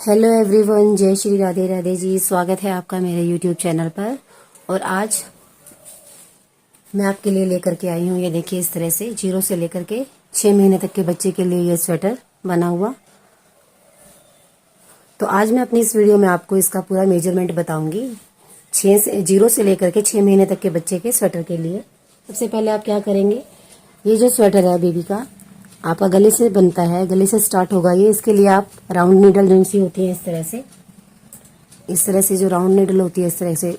Hello everyone, जय श्री राधे राधे जी। स्वागत है आपका मेरे यूट्यूब चैनल पर। और आज मैं आपके लिए लेकर के आई हूँ, ये देखिए, इस तरह से 0 से लेकर के 6 महीने तक के बच्चे के लिए ये स्वेटर बना हुआ। तो आज मैं अपनी इस वीडियो में आपको इसका पूरा मेजरमेंट बताऊंगी 0 से लेकर के 6 महीने तक के बच्चे के स्वेटर के लिए। सबसे पहले आप क्या करेंगे, ये जो स्वेटर है बेबी का आपका गले से बनता है, गले से स्टार्ट होगा ये। इसके लिए आप राउंड नीडल जो सी होती है इस तरह से जो राउंड नीडल होती है, इस तरह से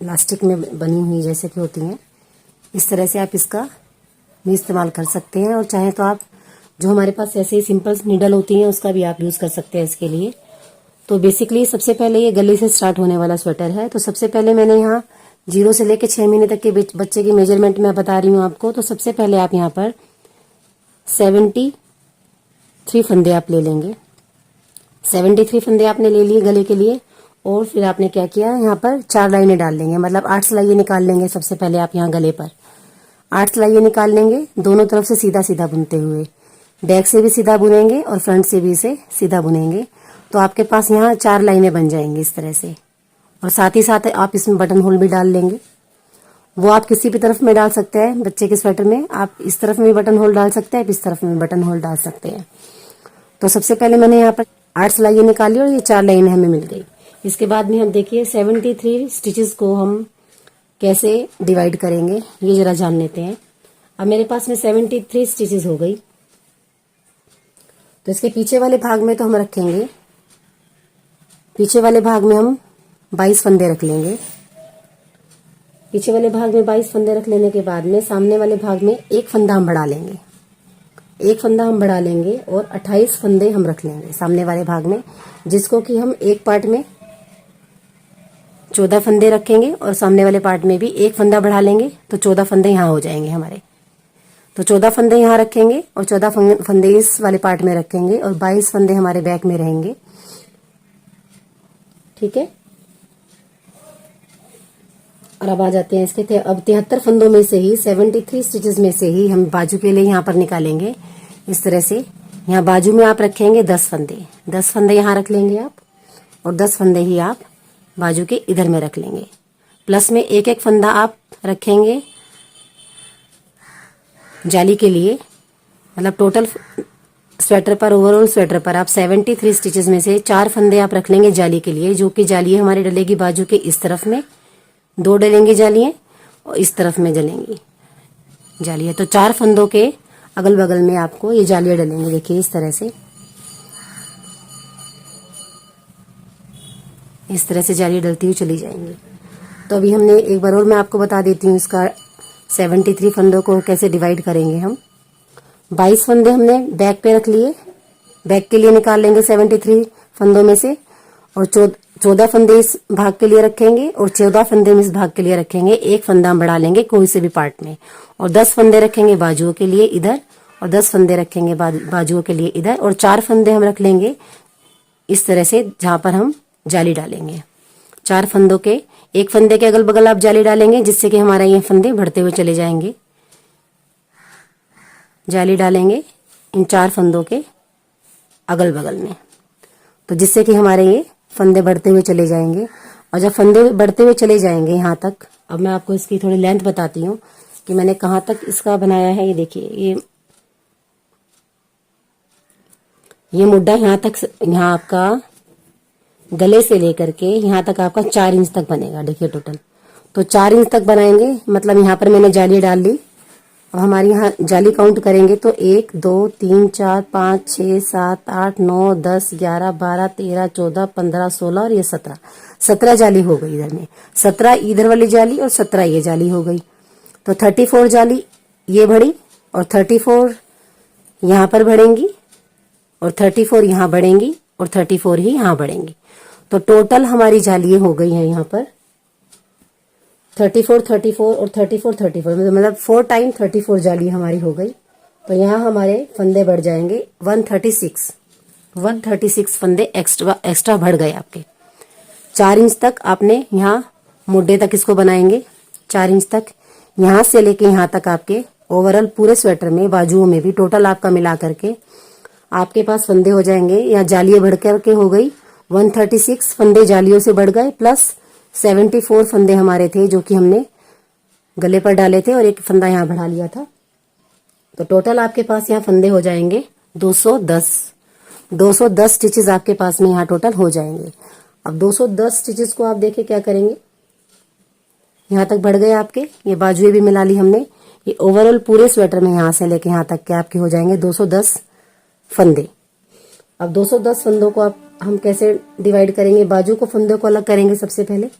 प्लास्टिक में बनी हुई जैसे कि होती हैं, इस तरह से आप इसका भी इस्तेमाल कर सकते हैं। और चाहे तो आप जो हमारे पास ऐसे ही सिंपल नीडल होती हैं उसका भी आप यूज़ कर सकते हैं इसके लिए। तो बेसिकली सबसे पहले ये गले से स्टार्ट होने वाला स्वेटर है। तो सबसे पहले मैंने यहाँ 0 से लेकर 6 महीने तक के बच्चे की मेजरमेंट मैं बता रही हूँ आपको। तो सबसे पहले आप यहाँ पर 73 फंदे आप ले लेंगे। 73 फंदे आपने ले लिए गले के लिए। और फिर आपने क्या किया, यहाँ पर 4 लाइनें डाल लेंगे, मतलब 8 सिलाइयाँ निकाल लेंगे। सबसे पहले आप यहाँ गले पर 8 सिलाइयाँ निकाल लेंगे, दोनों तरफ से सीधा सीधा बुनते हुए। बैक से भी सीधा बुनेंगे और फ्रंट से भी इसे सीधा बुनेंगे। तो आपके पास यहाँ 4 लाइनें बन जाएंगी इस तरह से। और साथ ही साथ आप इसमें बटन होल भी डाल लेंगे। वो आप किसी भी तरफ में डाल सकते हैं बच्चे के स्वेटर में। आप इस तरफ में बटन होल डाल सकते हैं, आप इस तरफ में बटन होल डाल सकते हैं। तो सबसे पहले मैंने यहाँ पर 8 सिलाइयाँ निकाली और ये 4 लाइनें हमें मिल गई। इसके बाद में हम देखिए 73 स्टिचेस को हम कैसे डिवाइड करेंगे ये जरा जान लेते हैं। अब मेरे पास में 73 स्टिचेस हो गई। तो इसके पीछे वाले भाग में तो हम रखेंगे, पीछे वाले भाग में हम 22 फंदे रख लेंगे। पीछे वाले भाग में 22 फंदे रख लेने के बाद में सामने वाले भाग में एक फंदा हम बढ़ा लेंगे। एक फंदा हम बढ़ा लेंगे और 28 फंदे हम रख लेंगे सामने वाले भाग में, जिसको कि हम एक पार्ट में 14 फंदे रखेंगे और सामने वाले पार्ट में भी एक फंदा बढ़ा लेंगे। तो 14 फंदे यहाँ हो जाएंगे हमारे। तो 14 फंदे यहाँ रखेंगे और 14 फंदे इस वाले पार्ट में रखेंगे और 22 फंदे हमारे बैक में रहेंगे। ठीक है। और अब आ जाते हैं इसके अब 73 फंदों में से ही 73 स्टिचेस में से ही हम बाजू के लिए यहाँ पर निकालेंगे। इस तरह से यहाँ बाजू में आप रखेंगे 10 फंदे। 10 फंदे यहाँ रख लेंगे आप, और 10 फंदे ही आप बाजू के इधर में रख लेंगे। प्लस में एक एक फंदा आप रखेंगे जाली के लिए। मतलब टोटल स्वेटर पर, ओवरऑल स्वेटर पर आप 73 स्टिचेस में से 4 फंदे आप रख लेंगे जाली के लिए, जो कि जाली हमारी डलेगी बाजू के इस तरफ में, 2 डलेंगी जालियां और इस तरफ में जलेंगी जालियां। तो 4 फंदों के अगल बगल में आपको ये जालियां डलेंगी। देखिए इस तरह से जालियां डलती हुई चली जाएंगी। तो अभी हमने एक बार और मैं आपको बता देती हूँ इसका 73 फंदों को कैसे डिवाइड करेंगे हम। 22 फंदे हमने बैक पे रख लिए, बैक के लिए निकाल लेंगे 73 फंदों में से, और 14 फंदे इस भाग के लिए रखेंगे और 14 फंदे हम इस भाग के लिए रखेंगे। एक फंदा हम बढ़ा लेंगे कोई से भी पार्ट में, और 10 फंदे रखेंगे बाजुओं के लिए इधर, और 10 फंदे रखेंगे बाजुओं के लिए इधर, और 4 फंदे हम रख लेंगे इस तरह से जहां पर हम जाली डालेंगे। 4 फंदों के, एक फंदे के अगल बगल आप जाली डालेंगे, जिससे कि हमारा ये फंदे बढ़ते हुए चले जाएंगे। जाली डालेंगे इन 4 फंदों के अगल बगल में, तो जिससे कि हमारे ये फंदे बढ़ते हुए चले जाएंगे। और जब फंदे बढ़ते हुए चले जाएंगे यहाँ तक, अब मैं आपको इसकी थोड़ी लेंथ बताती हूँ कि मैंने कहाँ तक इसका बनाया है। ये देखिए, ये मुड्ढा यहाँ तक, यहाँ आपका गले से लेकर के यहाँ तक आपका 4 इंच तक बनेगा। देखिए टोटल तो 4 इंच तक बनाएंगे। मतलब यहाँ पर मैंने जाली डाल ली। अब हमारी यहाँ जाली काउंट करेंगे तो 1 2 3 4 5 6 7 8 9 10 11 12 13 14 15 16 और ये 17 जाली हो गई इधर में। 17 इधर वाली जाली और 17 ये जाली हो गई। तो 34 जाली ये बढ़ी, और 34 यहाँ पर बढ़ेंगी, और 34 यहाँ बढ़ेंगी, और 34 ही यहाँ बढ़ेंगी। तो टोटल हमारी जालियां हो गई हैं यहाँ पर 34 34 और 34 34, मतलब 4 टाइम 34 जाली हमारी हो गई। तो यहाँ हमारे फंदे बढ़ जाएंगे 136 फंदे एक्स्ट्रा बढ़ गए आपके। 4 इंच तक आपने यहाँ मुड्ढे तक इसको बनाएंगे। 4 इंच तक यहाँ से लेके यहाँ तक आपके ओवरऑल पूरे स्वेटर में बाजुओं में भी टोटल आपका मिला करके आपके पास फंदे हो जाएंगे, या जालियां बढ़ करके हो गई 136 फंदे जालियों से बढ़ गए, प्लस 74 फंदे हमारे थे जो कि हमने गले पर डाले थे और एक फंदा यहाँ बढ़ा लिया था। तो टोटल आपके पास यहाँ फंदे हो जाएंगे 210 स्टिचेस आपके पास में यहाँ टोटल हो जाएंगे। अब 210 स्टिचेस को आप देखें क्या करेंगे, यहाँ तक बढ़ गए आपके, ये बाजुएं भी मिला ली हमने। ये ओवरऑल पूरे स्वेटर में यहाँ से लेके यहाँ तक के आपके हो जाएंगे 210 फंदे। अब 210 फंदों को आप हम कैसे डिवाइड करेंगे, बाजू को फंदों को अलग करेंगे। सबसे पहले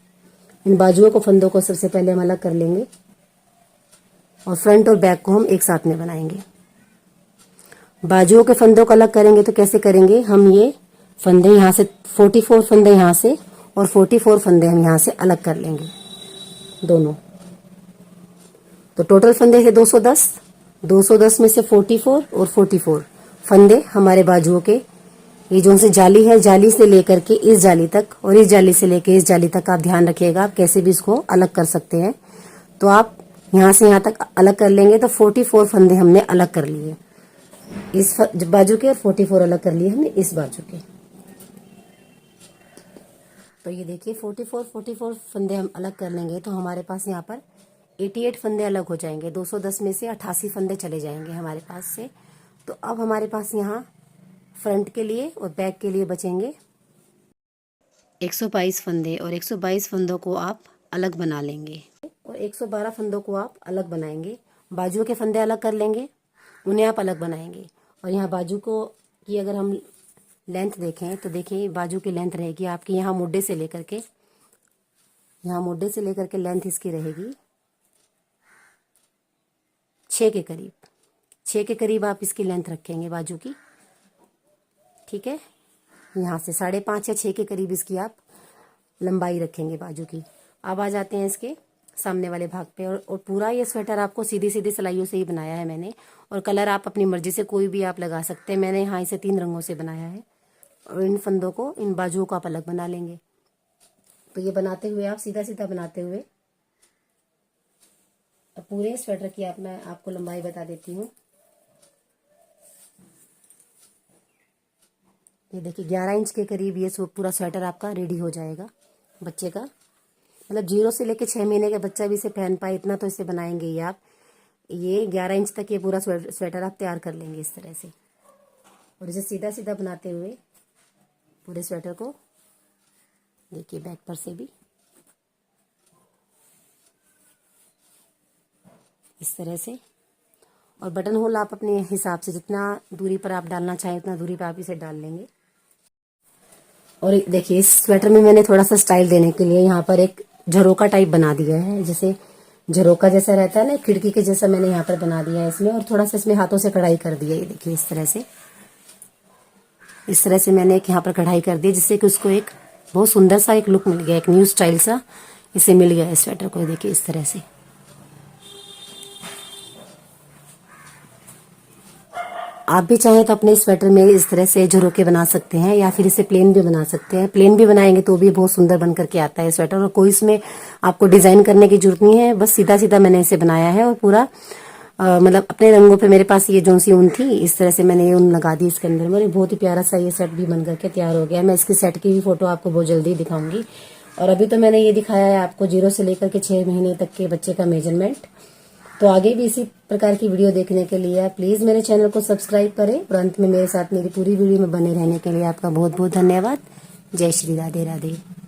इन बाजुओं को फंदों को सबसे पहले हम अलग कर लेंगे और फ्रंट और बैक को हम एक साथ में बनाएंगे। बाजुओं के फंदों को अलग करेंगे तो कैसे करेंगे, हम ये फंदे यहाँ से 44 फंदे यहाँ से और 44 फंदे हम यहाँ से अलग कर लेंगे दोनों। तो टोटल फंदे थे 210 में से 44 और 44 फंदे हमारे बाजुओं के, ये जो से जाली है, जाली से लेकर के इस जाली तक और इस जाली से लेकर इस जाली तक आप ध्यान रखिएगा, आप कैसे भी इसको अलग कर सकते हैं। तो आप यहाँ से यहाँ तक अलग कर लेंगे तो 44 फंदे हमने अलग कर लिए इस बाजू के और 44 अलग कर लिए हमने इस बाजू के। तो ये देखिए 44 फंदे हम अलग कर लेंगे तो हमारे पास यहाँ पर 88 फंदे अलग हो जाएंगे। 210 में से 88 फंदे चले जाएंगे हमारे पास से। तो अब हमारे पास यहाँ फ्रंट के लिए और बैक के लिए बचेंगे 122 फंदे, और 122 फंदों को आप अलग बना लेंगे और 112 फंदों को आप अलग बनाएंगे। बाजुओं के फंदे अलग कर लेंगे, उन्हें आप अलग बनाएंगे। और यहाँ बाजू को की अगर हम लेंथ देखें तो देखिए बाजू की लेंथ रहेगी आपकी यहाँ मोढे से लेकर के, यहाँ मोढे से लेकर के लेंथ इसकी रहेगी 6 के करीब। 6 के करीब आप इसकी लेंथ रखेंगे बाजू की, ठीक है। यहाँ से 5.5 या 6 के करीब इसकी आप लंबाई रखेंगे बाजू की। अब आ जाते हैं इसके सामने वाले भाग पे। और पूरा ये स्वेटर आपको सीधी सीधी सिलाइयों से ही बनाया है मैंने, और कलर आप अपनी मर्जी से कोई भी आप लगा सकते हैं। मैंने यहाँ इसे 3 रंगों से बनाया है। और इन फंदों को, इन बाजुओं को आप अलग बना लेंगे। तो ये बनाते हुए आप सीधा सीधा बनाते हुए अब पूरे स्वेटर की मैं आपको लंबाई बता देती हूँ। ये देखिए 11 इंच के करीब ये पूरा स्वेटर आपका रेडी हो जाएगा बच्चे का। मतलब 0 से लेके 6 महीने का बच्चा भी इसे पहन पाए इतना तो इसे बनाएंगे ही आप। ये 11 इंच तक ये पूरा स्वेटर आप तैयार कर लेंगे इस तरह से। और इसे सीधा सीधा बनाते हुए पूरे स्वेटर को देखिए बैक पर से भी इस तरह से। और बटन होल आप अपने हिसाब से जितना दूरी पर आप डालना चाहें उतना दूरी पर आप इसे डाल लेंगे। और देखिए इस स्वेटर में मैंने थोड़ा सा स्टाइल देने के लिए यहाँ पर एक झरोका टाइप बना दिया है, जैसे झरोका जैसा रहता है ना, खिड़की के जैसा मैंने यहाँ पर बना दिया है इसमें। और थोड़ा सा इसमें हाथों से कढ़ाई कर दी है, ये देखिए इस तरह से मैंने एक यहाँ पर कढ़ाई कर दी, जिससे कि उसको एक बहुत सुंदर सा एक लुक मिल गया, एक न्यू स्टाइल सा इसे मिल गया है स्वेटर को। देखिए इस तरह से आप भी चाहें तो अपने स्वेटर में इस तरह से झरोके बना सकते हैं, या फिर इसे प्लेन भी बना सकते हैं। प्लेन भी बनाएंगे तो भी बहुत सुंदर बन करके आता है स्वेटर, और कोई इसमें आपको डिजाइन करने की जरूरत नहीं है। बस सीधा सीधा मैंने इसे बनाया है और पूरा मतलब अपने रंगों पे मेरे पास ये जो सी ऊन थी इस तरह से मैंने ये ऊन लगा दी इसके अंदर में। बहुत ही प्यारा सा ये सेट भी बन करके तैयार हो गया। मैं इसके सेट की भी फोटो आपको बहुत जल्दी दिखाऊंगी। और अभी तो मैंने ये दिखाया है आपको 0 से लेकर के 6 महीने तक के बच्चे का मेजरमेंट। तो आगे भी इसी प्रकार की वीडियो देखने के लिए प्लीज मेरे चैनल को सब्सक्राइब करें, और अंत में मेरे साथ मेरी पूरी वीडियो में बने रहने के लिए आपका बहुत बहुत धन्यवाद। जय श्री राधे राधे।